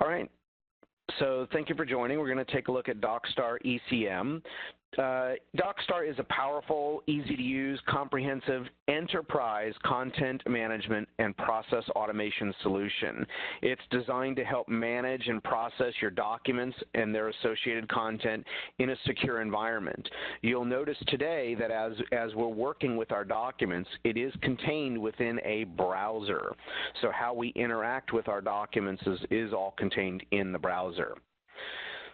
All right. So thank you for joining. We're going to take a look at DocStar ECM. DocStar is a powerful, easy-to-use, comprehensive enterprise content management and process automation solution. It's designed to help manage and process your documents and their associated content in a secure environment. You'll notice today that as we're working with our documents, it is contained within a browser. So how we interact with our documents is all contained in the browser.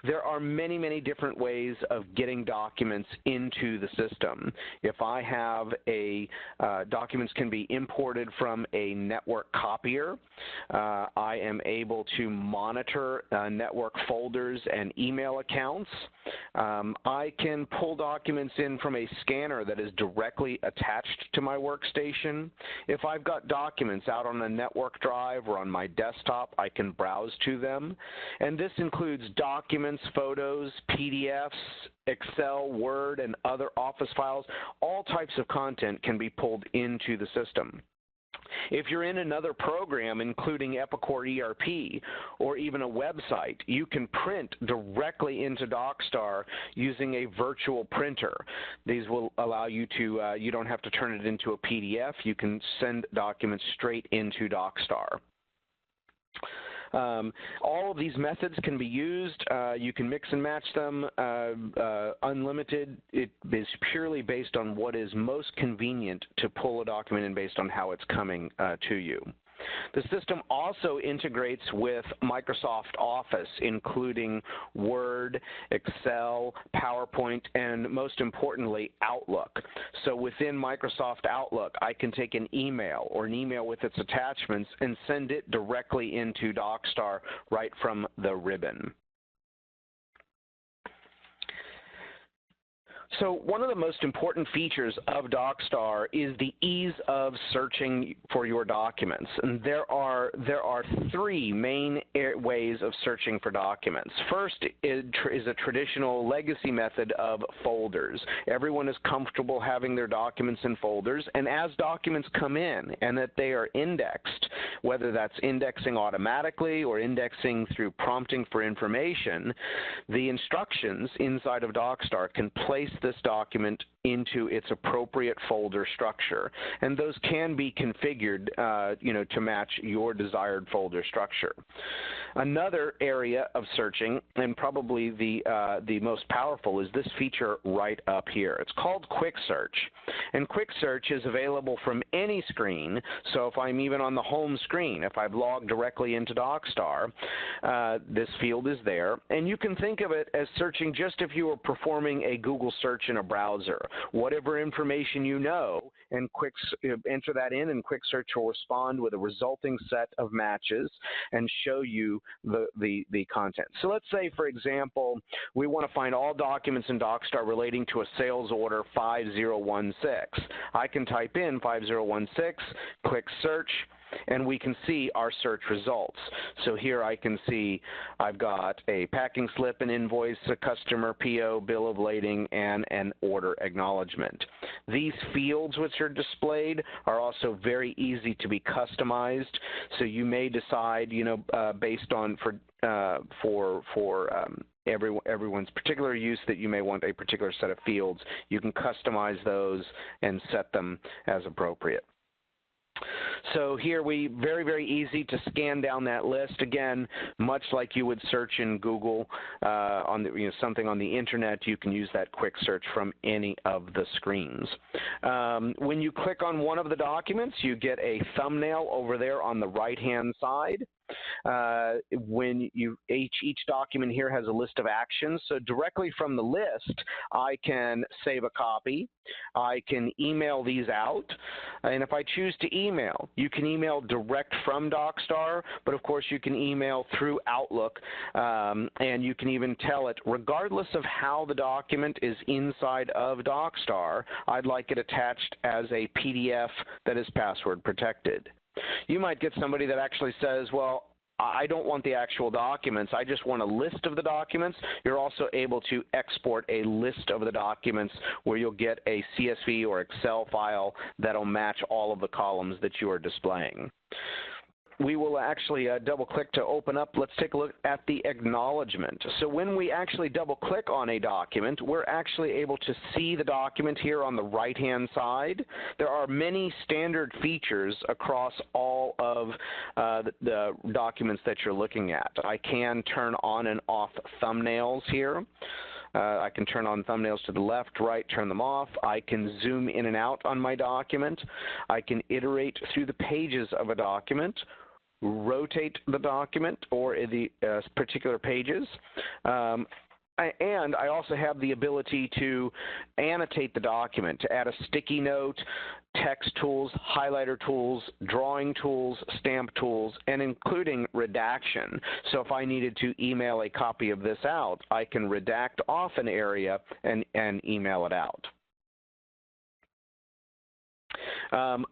There are many, many different ways of getting documents into the system. If I have documents can be imported from a network copier. I am able to monitor network folders and email accounts. I can pull documents in from a scanner that is directly attached to my workstation. If I've got documents out on a network drive or on my desktop, I can browse to them. And this includes documents, photos, PDFs, Excel, Word, and other Office files. All types of content can be pulled into the system. If you're in another program, including Epicor ERP or even a website, you can print directly into DocStar using a virtual printer. These will allow you to, you don't have to turn it into a PDF. You can send documents straight into DocStar. All of these methods can be used. You can mix and match them, unlimited. It is purely based on what is most convenient to pull a document in based on how it's coming to you. The system also integrates with Microsoft Office, including Word, Excel, PowerPoint, and most importantly, Outlook. So within Microsoft Outlook, I can take an email or an email with its attachments and send it directly into DocStar right from the ribbon. So one of the most important features of DocStar is the ease of searching for your documents. And there are three main ways of searching for documents. First is a traditional legacy method of folders. Everyone is comfortable having their documents in folders, and as documents come in and that they are indexed, whether that's indexing automatically or indexing through prompting for information, the instructions inside of DocStar can place this document into its appropriate folder structure, and those can be configured, to match your desired folder structure. Another area of searching, and probably the most powerful, is this feature right up here. It's called Quick Search, and Quick Search is available from any screen. So if I'm even on the home screen, if I've logged directly into DocStar, this field is there, and you can think of it as searching just if you were performing a Google search in a browser. Whatever information you know, and enter that in, and Quick Search will respond with a resulting set of matches and show you the content. So let's say, for example, we want to find all documents in DocStar relating to a sales order 5016. I can type in 5016, click Search, and we can see our search results. So here I can see I've got a packing slip, an invoice, a customer PO, bill of lading, and an order acknowledgement. These fields which are displayed are also very easy to be customized. So you may decide, based on everyone's particular use, that you may want a particular set of fields. You can customize those and set them as appropriate. So here very, very easy to scan down that list. Again, much like you would search in Google on something on the internet, you can use that quick search from any of the screens. When you click on one of the documents, you get a thumbnail over there on the right-hand side. Each document here has a list of actions. So directly from the list, I can save a copy. I can email these out. And if I choose to email, you can email direct from DocStar, but of course you can email through Outlook, and you can even tell it, regardless of how the document is inside of DocStar, I'd like it attached as a PDF that is password protected. You might get somebody that actually says, well, I don't want the actual documents, I just want a list of the documents. You're also able to export a list of the documents where you'll get a CSV or Excel file that'll match all of the columns that you are displaying. we will actually double-click to open up. Let's take a look at the acknowledgement. So when we actually double-click on a document, we're actually able to see the document here on the right-hand side. There are many standard features across all of the documents that you're looking at. I can turn on and off thumbnails here. I can turn on thumbnails to the left, right, turn them off. I can zoom in and out on my document. I can iterate through the pages of a document, rotate the document or the particular pages. And I also have the ability to annotate the document, to add a sticky note, text tools, highlighter tools, drawing tools, stamp tools, and including redaction. So if I needed to email a copy of this out, I can redact off an area and email it out.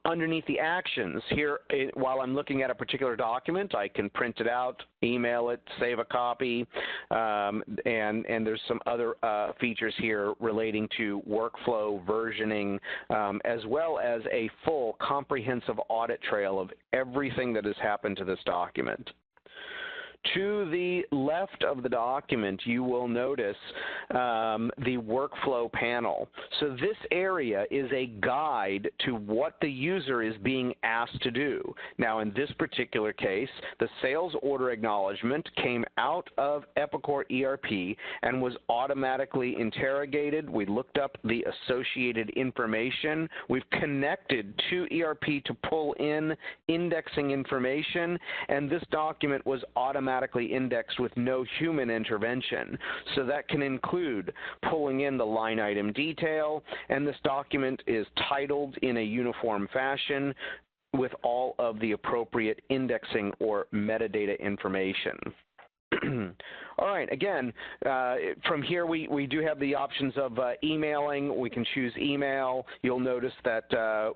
Underneath the actions here, while I'm looking at a particular document, I can print it out, email it, save a copy, and there's some other features here relating to workflow, versioning, as well as a full comprehensive audit trail of everything that has happened to this document. To the left of the document, you will notice the workflow panel. So this area is a guide to what the user is being asked to do. Now, in this particular case, the sales order acknowledgement came out of Epicor ERP and was automatically interrogated. We looked up the associated information. We've connected to ERP to pull in indexing information, and this document was automatically indexed with no human intervention. So that can include pulling in the line item detail, and this document is titled in a uniform fashion with all of the appropriate indexing or metadata information. All right, again, from here we do have the options of emailing. We can choose email. You'll notice that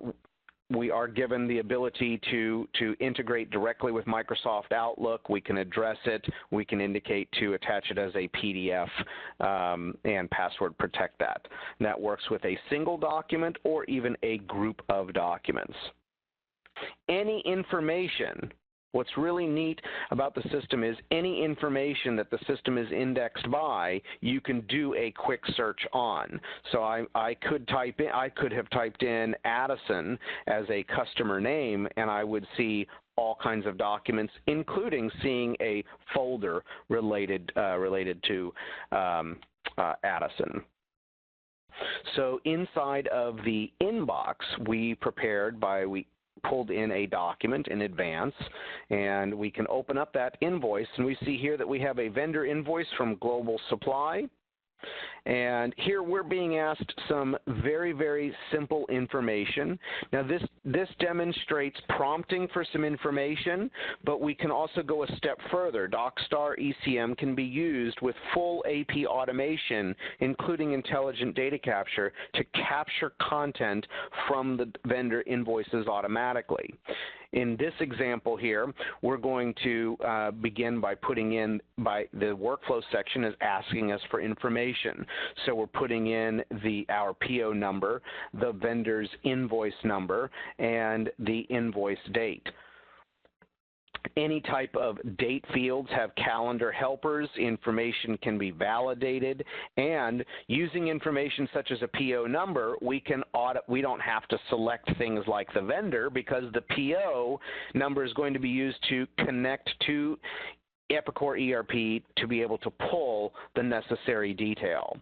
we are given the ability to integrate directly with Microsoft Outlook. We can address it. We can indicate to attach it as a PDF and password protect that. And that works with a single document or even a group of documents. Any information, what's really neat about the system is any information that the system is indexed by, you can do a quick search on. So I could have typed in Addison as a customer name, and I would see all kinds of documents, including seeing a folder related to Addison. So inside of the inbox, we pulled in a document in advance, and we can open up that invoice, and we see here that we have a vendor invoice from Global Supply. And here we're being asked some very, very simple information. Now this demonstrates prompting for some information, but we can also go a step further. DocStar ECM can be used with full AP automation, including intelligent data capture, to capture content from the vendor invoices automatically. In this example here, we're going to begin by putting in, the workflow section is asking us for information. So we're putting in our PO number, the vendor's invoice number, and the invoice date. Any type of date fields have calendar helpers. Information can be validated, and using information such as a PO number, we don't have to select things like the vendor, because the PO number is going to be used to connect to Epicor ERP to be able to pull the necessary detail.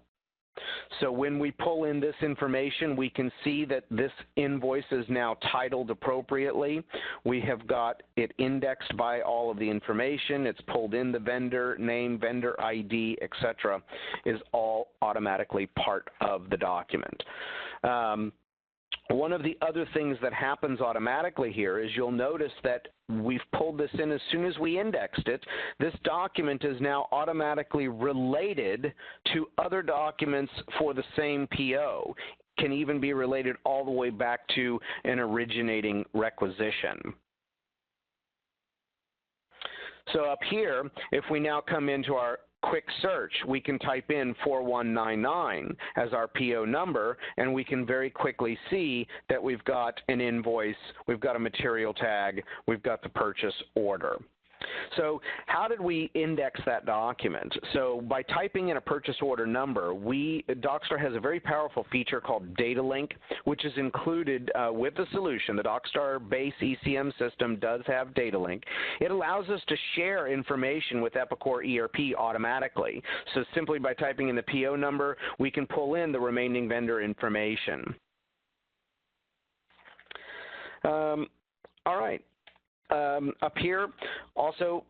So when we pull in this information, we can see that this invoice is now titled appropriately. We have got it indexed by all of the information. It's pulled in the vendor name, vendor ID, etc. is all automatically part of the document. One of the other things that happens automatically here is you'll notice that we've pulled this in as soon as we indexed it. This document is now automatically related to other documents for the same PO. Can even be related all the way back to an originating requisition. So up here, if we now come into our quick search, we can type in 4199 as our PO number, and we can very quickly see that we've got an invoice, we've got a material tag, we've got the purchase order. So how did we index that document? So by typing in a purchase order number, DocStar has a very powerful feature called Data Link, which is included with the solution. The DocStar base ECM system does have Data Link. It allows us to share information with Epicor ERP automatically. So simply by typing in the PO number, we can pull in the remaining vendor information. All right. Up here, also,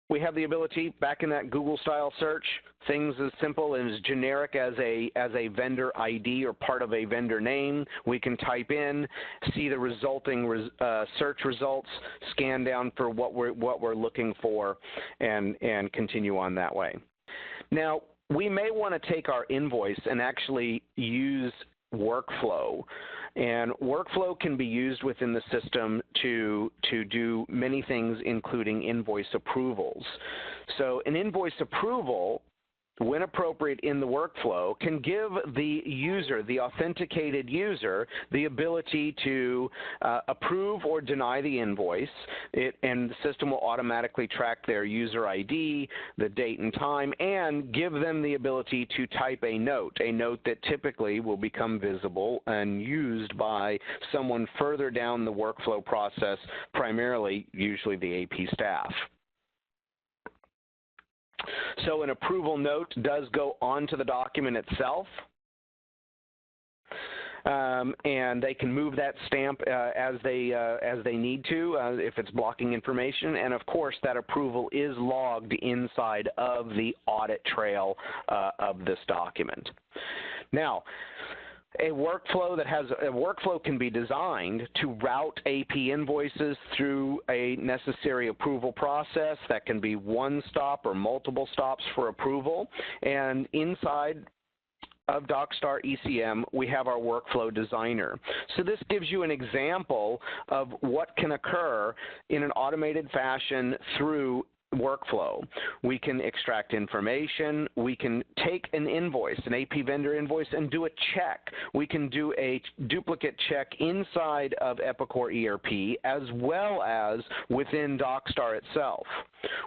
we have the ability, back in that Google-style search, things as simple and as generic as a vendor ID or part of a vendor name. We can type in, see the resulting search results, scan down for what we're looking for, and continue on that way. Now, we may want to take our invoice and actually use workflow. And workflow can be used within the system to do many things, including invoice approvals. So an invoice approval, when appropriate in the workflow, can give the user, the authenticated user, the ability to approve or deny the invoice, and the system will automatically track their user ID, the date and time, and give them the ability to type a note that typically will become visible and used by someone further down the workflow process, primarily usually the AP staff. So an approval note does go onto the document itself, and they can move that stamp as they need to if it's blocking information. And of course, that approval is logged inside of the audit trail of this document. Now, a workflow can be designed to route AP invoices through a necessary approval process. That can be one stop or multiple stops for approval. And inside of DocStar ECM, we have our workflow designer. So this gives you an example of what can occur in an automated fashion through workflow. We can extract information. We can take an invoice, an AP vendor invoice, and do a check. We can do a duplicate check inside of Epicor ERP as well as within DocStar itself.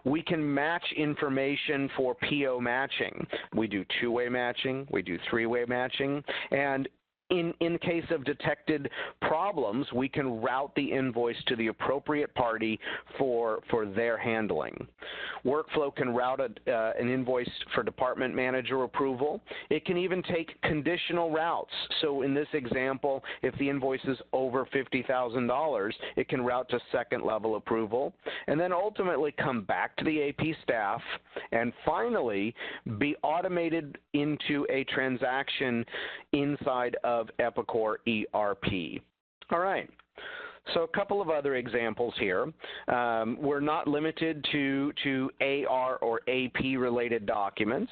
We can match information for PO matching. We do two-way matching. We do three-way matching. And in case of detected problems, we can route the invoice to the appropriate party for their handling. Workflow can route an invoice for department manager approval. It can even take conditional routes. So in this example, if the invoice is over $50,000, it can route to second level approval, and then ultimately come back to the AP staff, and finally be automated into a transaction inside of Epicor ERP. All right. So a couple of other examples here. We're not limited to AR or AP related documents.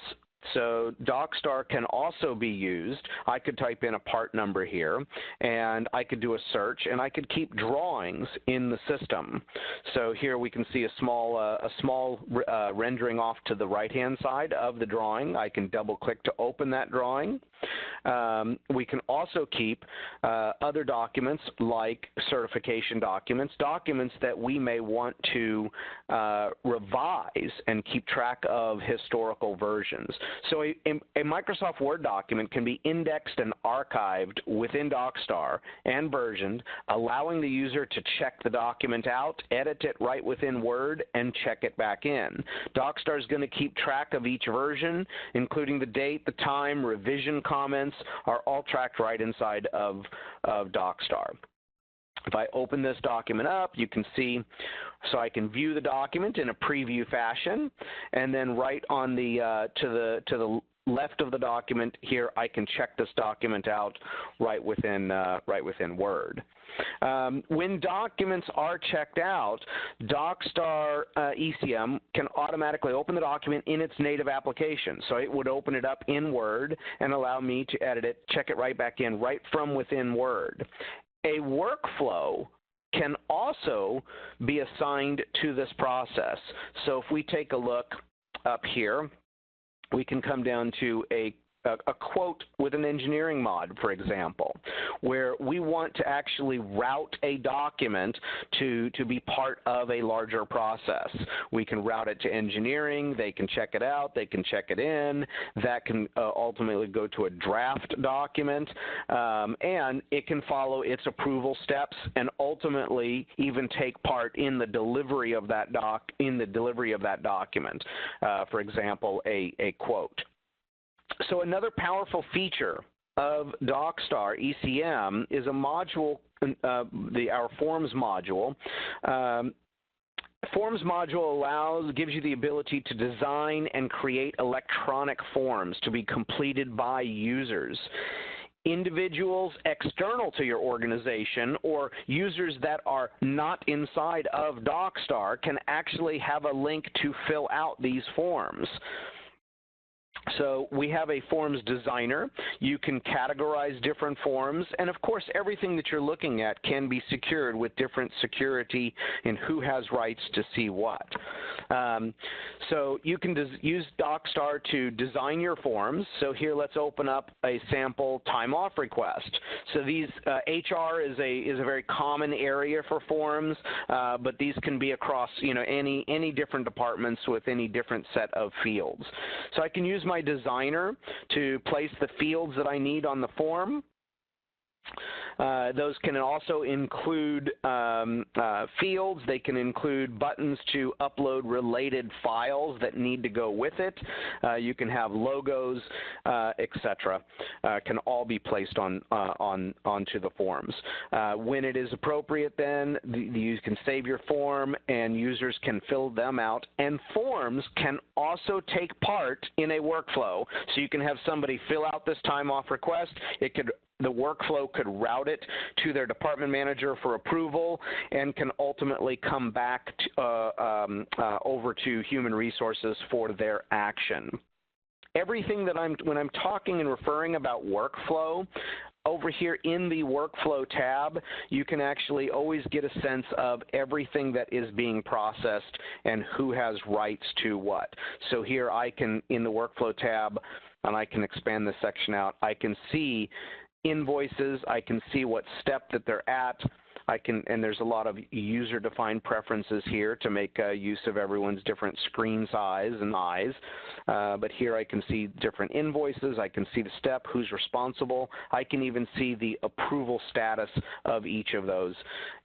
So DocStar can also be used. I could type in a part number here, and I could do a search, and I could keep drawings in the system. So here we can see a small rendering off to the right-hand side of the drawing. I can double-click to open that drawing. We can also keep other documents like certification documents, documents that we may want to revise and keep track of historical versions. So a Microsoft Word document can be indexed and archived within DocStar and versioned, allowing the user to check the document out, edit it right within Word, and check it back in. DocStar is going to keep track of each version, including the date, the time, revision comments are all tracked right inside of DocStar. If I open this document up, you can see, so I can view the document in a preview fashion, and then right on the to the left of the document here, I can check this document out right within Word. When documents are checked out, DocStar ECM can automatically open the document in its native application. So it would open it up in Word and allow me to edit it, check it right back in, right from within Word. A workflow can also be assigned to this process. So if we take a look up here, We can come down to a quote with an engineering mod, for example, where we want to actually route a document to be part of a larger process. We can route it to engineering. They can check it out. They can check it in. That can ultimately go to a draft document, and it can follow its approval steps and ultimately even take part in the delivery of that document. For example, a quote. So another powerful feature of DocStar ECM is a module, our Forms module. Forms module gives you the ability to design and create electronic forms to be completed by users. Individuals external to your organization or users that are not inside of DocStar can actually have a link to fill out these forms. So we have a forms designer. You can categorize different forms, and of course everything that you're looking at can be secured with different security and who has rights to see what. So you can use DocStar to design your forms. So here let's open up a sample time off request. So these HR is a very common area for forms, but these can be across any different departments with any different set of fields. So I can use my designer to place the fields that I need on the form. Those can also include fields. They can include buttons to upload related files that need to go with it. You can have logos, etc. Can all be placed onto the forms. When it is appropriate, then you can save your form, and users can fill them out. And forms can also take part in a workflow. So you can have somebody fill out this time off request. The workflow could route it to their department manager for approval and can ultimately come back over to human resources for their action. Everything that when I'm talking and referring about workflow, over here in the workflow tab, you can actually always get a sense of everything that is being processed and who has rights to what. So here I can, in the workflow tab, and I can expand this section out, I can see invoices, I can see what step that they're at, and there's a lot of user-defined preferences here to make use of everyone's different screen size and eyes. But here I can see different invoices, I can see the step, who's responsible, I can even see the approval status of each of those.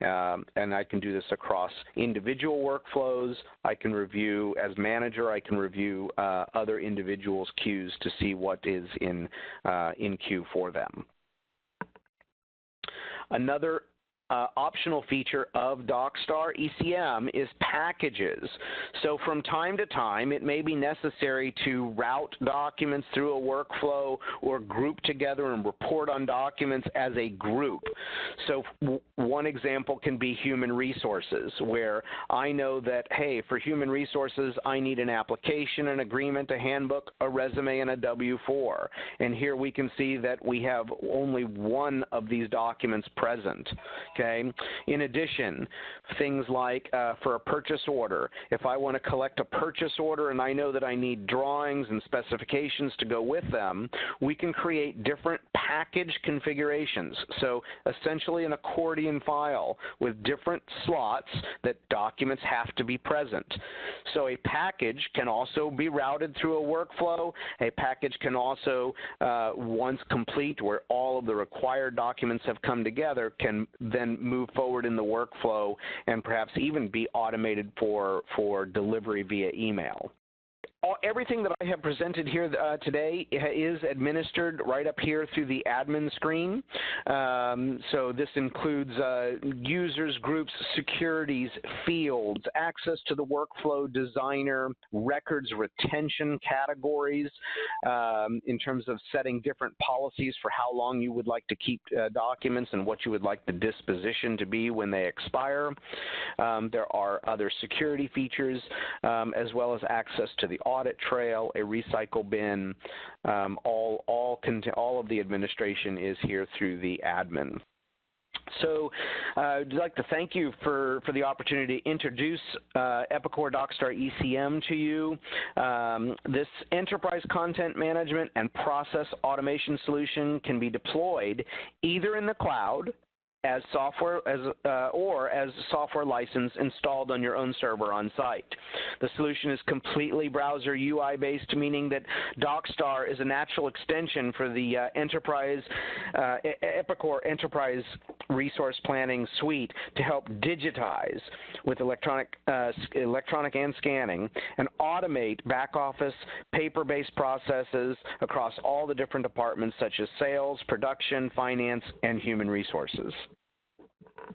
And I can do this across individual workflows. I can review, as manager, I can review other individuals' queues to see what is in queue for them. Another optional feature of DocStar ECM is packages. So from time to time, it may be necessary to route documents through a workflow or group together and report on documents as a group. So one example can be human resources, where I know that, hey, for human resources, I need an application, an agreement, a handbook, a resume, and a W-4. And here we can see that we have only one of these documents present. Okay. In addition, things like for a purchase order, if I want to collect a purchase order and I know that I need drawings and specifications to go with them, we can create different package configurations. So essentially an accordion file with different slots that documents have to be present. So a package can also be routed through a workflow. A package can also, once complete, where all of the required documents have come together, can then move forward in the workflow and perhaps even be automated for delivery via email. Everything that I have presented here today is administered right up here through the admin screen. So this includes users, groups, securities, fields, access to the workflow designer, records retention categories, in terms of setting different policies for how long you would like to keep documents and what you would like the disposition to be when they expire. There are other security features, as well as access to the audit trail, a recycle bin. All of the administration is here through the admin. So I'd like to thank you for the opportunity to introduce Epicor DocStar ECM to you. This enterprise content management and process automation solution can be deployed either in the cloud as software or as software license installed on your own server on site. The solution is completely browser UI based, meaning that DocStar is a natural extension for the Epicor Enterprise Resource Planning Suite to help digitize with electronic and scanning and automate back office paper-based processes across all the different departments such as sales, production, finance, and human resources.